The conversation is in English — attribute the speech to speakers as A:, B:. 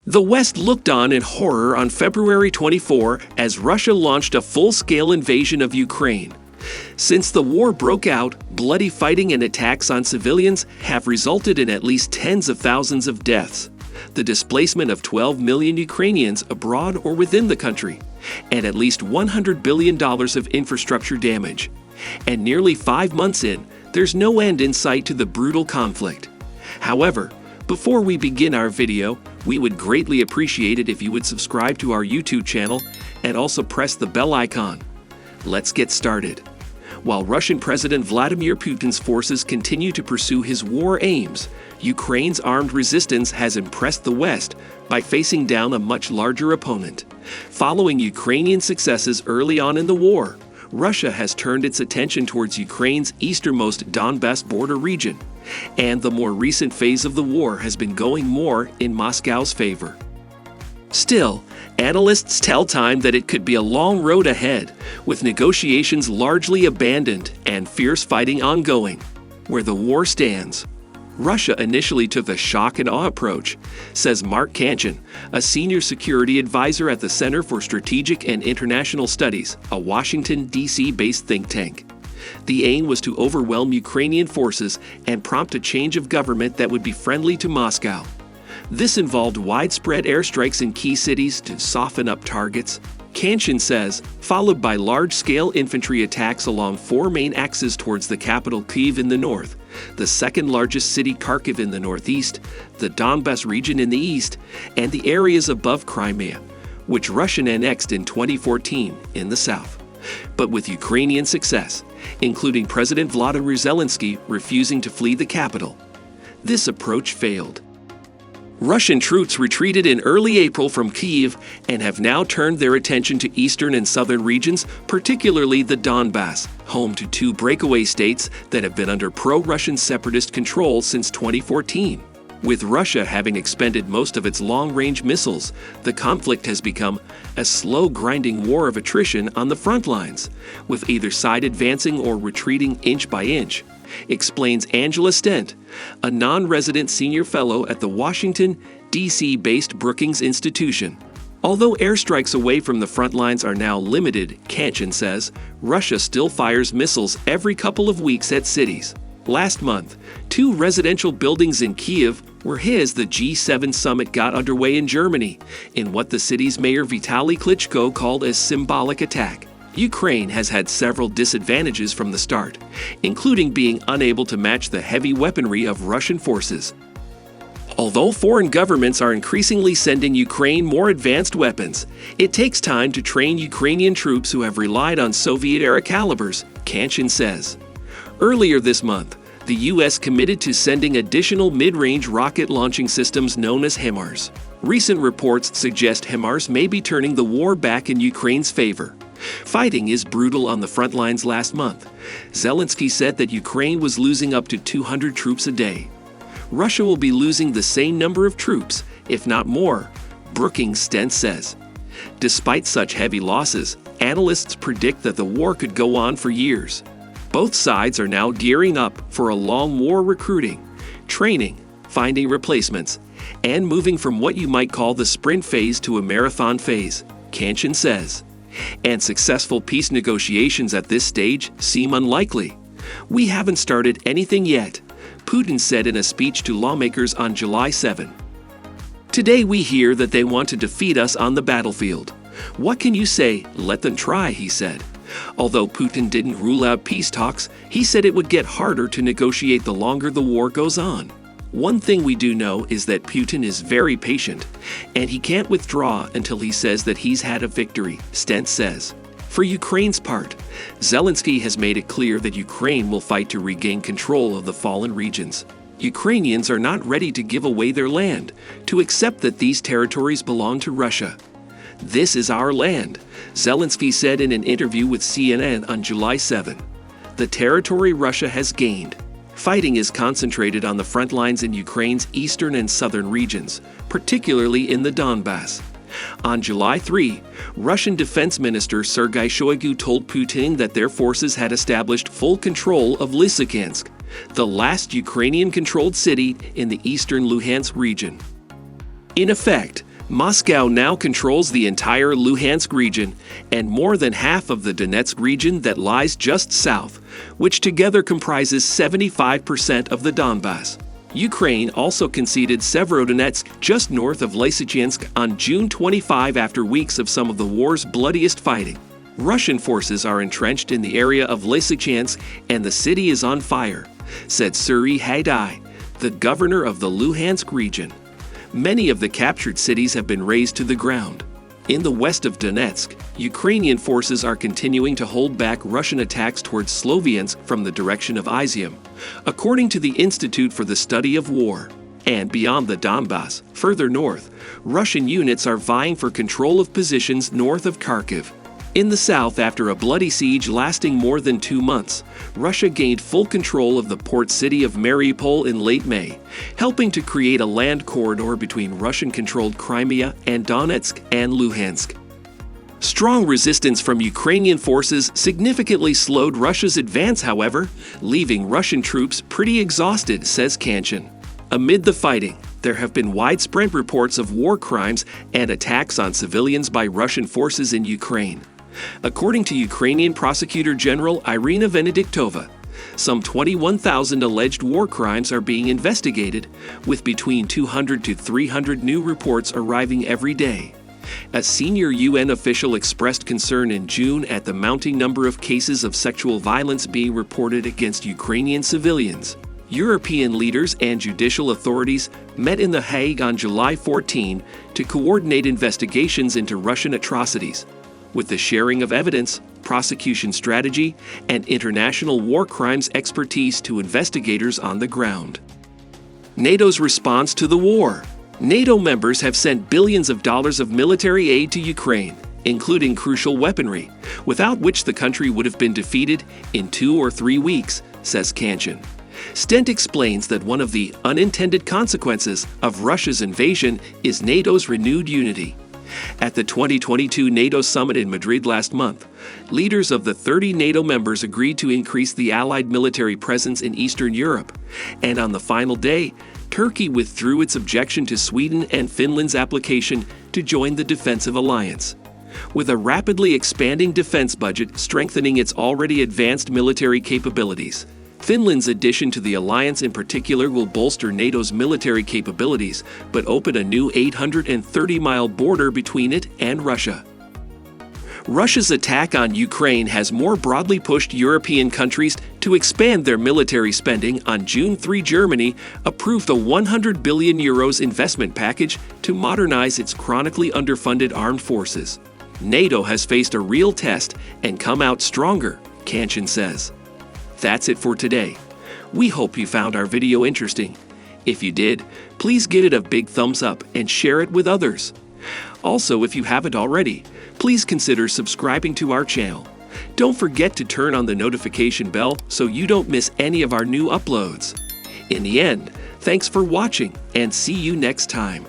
A: The West looked on in horror on February 24 as Russia launched a full-scale invasion of Ukraine. Since the war broke out, bloody fighting and attacks on civilians have resulted in at least tens of thousands of deaths, the displacement of 12 million Ukrainians abroad or within the country, and at least $100 billion of infrastructure damage. And nearly 5 months in, there's no end in sight to the brutal conflict. However, before we begin our video, we would greatly appreciate it if you would subscribe to our YouTube channel and also press the bell icon. Let's get started. While Russian President Vladimir Putin's forces continue to pursue his war aims, Ukraine's armed resistance has impressed the West by facing down a much larger opponent. Following Ukrainian successes early on in the war, Russia has turned its attention towards Ukraine's easternmost Donbas border region, and the more recent phase of the war has been going more in Moscow's favor. Still, analysts tell Time that it could be a long road ahead, with negotiations largely abandoned and fierce fighting ongoing. Where the war stands, Russia initially took the shock and awe approach, says Mark Kanchan, a senior security advisor at the Center for Strategic and International Studies, a Washington, D.C.-based think tank. The aim was to overwhelm Ukrainian forces and prompt a change of government that would be friendly to Moscow. This involved widespread airstrikes in key cities to soften up targets, Kanchan says, followed by large-scale infantry attacks along 4 main axes towards the capital Kyiv in the north, the second-largest city Kharkiv in the northeast, the Donbas region in the east, and the areas above Crimea, which Russia annexed in 2014 in the south. But with Ukrainian success, including President Volodymyr Zelensky refusing to flee the capital, this approach failed. Russian troops retreated in early April from Kyiv and have now turned their attention to eastern and southern regions, particularly the Donbas, home to 2 breakaway states that have been under pro-Russian separatist control since 2014. With Russia having expended most of its long-range missiles, the conflict has become a slow grinding war of attrition on the front lines, with either side advancing or retreating inch by inch, explains Angela Stent, a non-resident senior fellow at the Washington, D.C.-based Brookings Institution. Although airstrikes away from the front lines are now limited, Kanchan says, Russia still fires missiles every couple of weeks at cities. Last month, 2 residential buildings in Kyiv were hit as the G7 summit got underway in Germany, in what the city's mayor Vitaly Klitschko called a symbolic attack. Ukraine has had several disadvantages from the start, including being unable to match the heavy weaponry of Russian forces. Although foreign governments are increasingly sending Ukraine more advanced weapons, it takes time to train Ukrainian troops who have relied on Soviet-era calibers, Kanchan says. Earlier this month, the U.S. committed to sending additional mid-range rocket launching systems known as HIMARS. Recent reports suggest HIMARS may be turning the war back in Ukraine's favor. Fighting is brutal on the front lines last month. Zelensky said that Ukraine was losing up to 200 troops a day. Russia will be losing the same number of troops, if not more, Brookings Stent says. Despite such heavy losses, analysts predict that the war could go on for years. Both sides are now gearing up for a long war recruiting, training, finding replacements, and moving from what you might call the sprint phase to a marathon phase, Kanchan says. And successful peace negotiations at this stage seem unlikely. We haven't started anything yet, Putin said in a speech to lawmakers on July 7. Today we hear that they want to defeat us on the battlefield. What can you say? Let them try, he said. Although Putin didn't rule out peace talks, he said it would get harder to negotiate the longer the war goes on. One thing we do know is that Putin is very patient, and he can't withdraw until he says that he's had a victory, Stent says. For Ukraine's part, Zelensky has made it clear that Ukraine will fight to regain control of the fallen regions. Ukrainians are not ready to give away their land, to accept that these territories belong to Russia. This is our land, Zelensky said in an interview with CNN on July 7. The territory Russia has gained. Fighting is concentrated on the front lines in Ukraine's eastern and southern regions, particularly in the Donbas. On July 3, Russian Defense Minister Sergei Shoigu told Putin that their forces had established full control of Lysychansk, the last Ukrainian-controlled city in the eastern Luhansk region. In effect, Moscow now controls the entire Luhansk region and more than half of the Donetsk region that lies just south, which together comprises 75% of the Donbas. Ukraine also conceded Severodonetsk just north of Lysychansk on June 25 after weeks of some of the war's bloodiest fighting. Russian forces are entrenched in the area of Lysychansk and the city is on fire, said Serhiy Haidai, the governor of the Luhansk region. Many of the captured cities have been razed to the ground. In the west of Donetsk, Ukrainian forces are continuing to hold back Russian attacks towards Sloviansk from the direction of Izium, according to the Institute for the Study of War. And beyond the Donbas, further north, Russian units are vying for control of positions north of Kharkiv. In the south, after a bloody siege lasting more than 2 months, Russia gained full control of the port city of Mariupol in late May, helping to create a land corridor between Russian-controlled Crimea and Donetsk and Luhansk. Strong resistance from Ukrainian forces significantly slowed Russia's advance, however, leaving Russian troops pretty exhausted, says Kanchan. Amid the fighting, there have been widespread reports of war crimes and attacks on civilians by Russian forces in Ukraine. According to Ukrainian Prosecutor General Irina Venediktova, some 21,000 alleged war crimes are being investigated, with between 200 to 300 new reports arriving every day. A senior UN official expressed concern in June at the mounting number of cases of sexual violence being reported against Ukrainian civilians. European leaders and judicial authorities met in The Hague on July 14 to coordinate investigations into Russian atrocities, with the sharing of evidence, prosecution strategy, and international war crimes expertise to investigators on the ground. NATO's response to the war. NATO members have sent billions of dollars of military aid to Ukraine, including crucial weaponry, without which the country would have been defeated in 2 or 3 weeks, says Kanchan. Stent explains that one of the unintended consequences of Russia's invasion is NATO's renewed unity. At the 2022 NATO summit in Madrid last month, leaders of the 30 NATO members agreed to increase the Allied military presence in Eastern Europe, and on the final day, Turkey withdrew its objection to Sweden and Finland's application to join the defensive alliance. With a rapidly expanding defense budget strengthening its already advanced military capabilities, Finland's addition to the alliance in particular will bolster NATO's military capabilities, but open a new 830-mile border between it and Russia. Russia's attack on Ukraine has more broadly pushed European countries to expand their military spending. On June 3, Germany approved a €100 billion investment package to modernize its chronically underfunded armed forces. NATO has faced a real test and come out stronger, Kanchan says. That's it for today. We hope you found our video interesting. If you did, please give it a big thumbs up and share it with others. Also, if you haven't already, please consider subscribing to our channel. Don't forget to turn on the notification bell so you don't miss any of our new uploads. In the end, thanks for watching and see you next time.